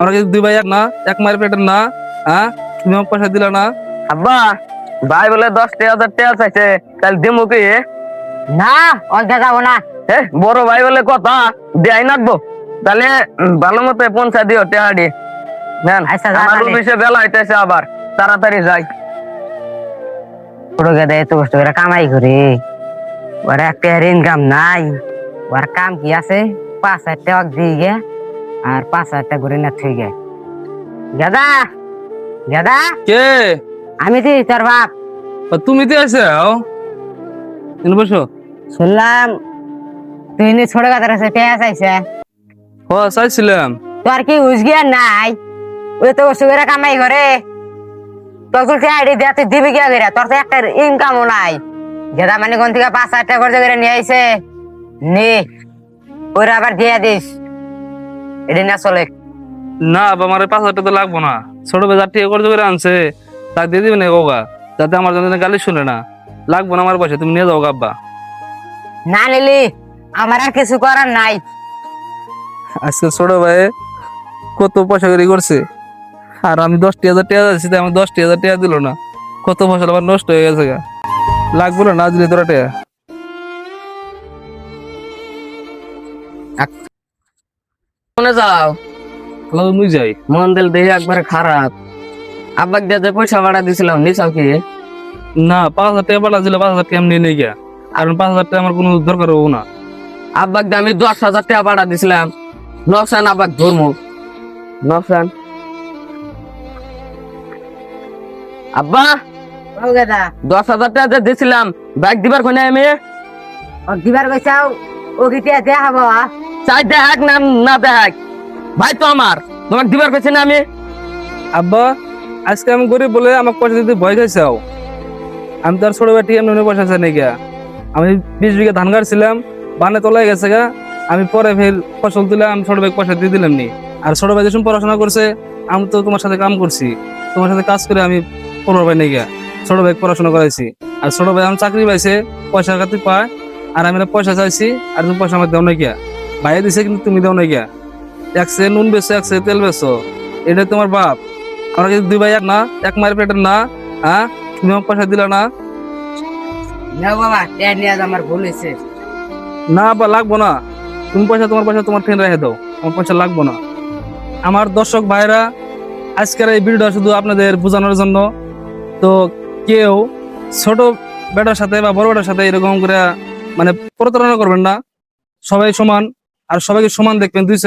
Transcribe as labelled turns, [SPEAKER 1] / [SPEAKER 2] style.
[SPEAKER 1] আমরা কি দুই ভাই এক না, এক মায়ের পেটের না? হ্যাঁ, তুমি আমাকে পয়সা দিলা না?
[SPEAKER 2] আব্বা ভাই বলে 10,000 টাকা চাইছে, তাহলে দিমু কি?
[SPEAKER 3] না অর্ধে যাবো না।
[SPEAKER 2] বড় ভাই বলে কথা দেয় নাকবো, তাহলে ভালো মতো পৌঁছা দিও টেহাডি।
[SPEAKER 3] আচ্ছা, যা
[SPEAKER 2] আমার
[SPEAKER 3] তাহলে।
[SPEAKER 2] অফিসে বেলা হইতেছে, আবার তাড়াতাড়ি যাই।
[SPEAKER 3] ছোট গেদে এত কষ্ট করে কামাই করে, ওর একটা ইনকাম নাই। ওর কাম কি আছে? 5,000 টাকা দিয়ে গে আর 5,000 টাকা করে না থই গে। গেদা গেদা,
[SPEAKER 1] কে?
[SPEAKER 3] আমি তো তোর বাপ।
[SPEAKER 1] তুমি তো আছে বসো।
[SPEAKER 3] শুনলাম তুই নি ছোট গাদার আছে টেয়া চাইছে।
[SPEAKER 1] ও চাইছিলাম।
[SPEAKER 3] তোর কি উজগিয়া নাই? ওই তো কষ্ট করে কামাই করে, তোর তো আইডি দিয়া তুই দিবি কি করে? তোর তো একটা ইনকামও নাই। গেদা মানে কোন থেকে 5,000 টাকা খরচ করে নিয়ে আইছে, নে ওরা আবার দিয়া দিস। এটা না চলে।
[SPEAKER 1] না বাবা, আমার 5,000 টাকা তো লাগবো না। ছোট ভাই যার টিয়া খরচ করে আনছে তা দিয়ে দিবেন গোগা, যাতে আমার জন্য গালি শুনে না। লাগবো না আমার পয়সা, তুমি নিয়ে যাও আব্বা।
[SPEAKER 3] না নিলি আমার আর কিছু করার নাই।
[SPEAKER 1] আজকে ছোট ভাই কত পয়সা করে করছে, আর আমি 10,000 টাকা যাচ্ছি, আমি 10,000 টাকা দিল না। কত ফসল আমার নষ্ট হয়ে গেছে গা। লাগবো না দিলে তোরা টাকা।
[SPEAKER 2] মনে যাও,
[SPEAKER 1] মুই যাই।
[SPEAKER 2] মন দিল দেখে একবারে খারাপ। আব্বাক দিয়ে যে পয়সা ভাড়া দিছিলাম নিছাও কি?
[SPEAKER 1] না, 5,000 টাকা পাঠা ছিল, 5,000 টাকা আমি নিয়ে নেই গিয়া, কারণ 5,000 টাকা আমার কোনো দরকার হবো না।
[SPEAKER 2] আব্বাক দিয়ে আমি 10,000 টাকা ভাড়া দিছিলাম। নকশান আব্বাক ধর্ম নকশান। আব্বা
[SPEAKER 3] ও গেদা,
[SPEAKER 2] 10,000 টাকা যে দিছিলাম, বাইক দিবার কোনে আমি?
[SPEAKER 3] ও দিবার কইছাও, ও কি টিয়া দেয়া হবো?
[SPEAKER 2] চাই দেখাক না না দেখাক, ভাই তো আমার, তোমাকে দিবার কইছি না আমি?
[SPEAKER 1] আব্বা আজকে আমি গরিব বলে আমাকে পয়সা দিতে ভয় খাইছাও। আমি তো আর ছোট ভাই টিএম নুনে পয়সা চাই নাই গিয়া। আমি 20 বিঘা ধান গাড়ছিলাম, বানে তোলাই গেছে গা। আমি পরে ফের ফসল তুলে আমি ছোট ভাই পয়সা দিয়ে দিলাম নি। আর ছোট ভাই যখন পড়াশোনা করছে, আমি তো তোমার সাথে কাম করছি, তোমার সাথে কাজ করে আমি পড়ার ভাই নাই গিয়া, ছোট ভাই পড়াশোনা করাইছি। আর ছোট ভাই আমি চাকরি পাইছে, পয়সা খাতি পায়, আর আমি পয়সা চাইছি, আর তুমি পয়সা আমার দেও নাই গিয়া। ভাইয়া দিছে কিন্তু তুমি দেও নাই গিয়া। 1 সে নুন বেচো, 1 সে তেল বেচো, এটা তোমার বাপ। আমরা কি দুই ভাই এক না, এক মায়ের পেটের না? হ্যাঁ, তুমি আমাকে পয়সা দিলা না?
[SPEAKER 3] না বাবা, টিয়া নিয়ে আমার ভুল হয়েছে।
[SPEAKER 1] না বা লাগবো না, তুমি পয়সা তোমার পয়সা তোমার ট্রেন রেখে দাও, আমার পয়সা লাগবো না। আমার দর্শক ভাইরা, আজকের এই ভিডিওটা শুধু আপনাদের বোঝানোর জন্য। তো কেউ ছোট বেটার সাথে বা বড় বেটার সাথে এরকম করে মানে প্রতারণা করবেন না। সবাই সমান, আর সবাইকে সমান দেখবেন। দুই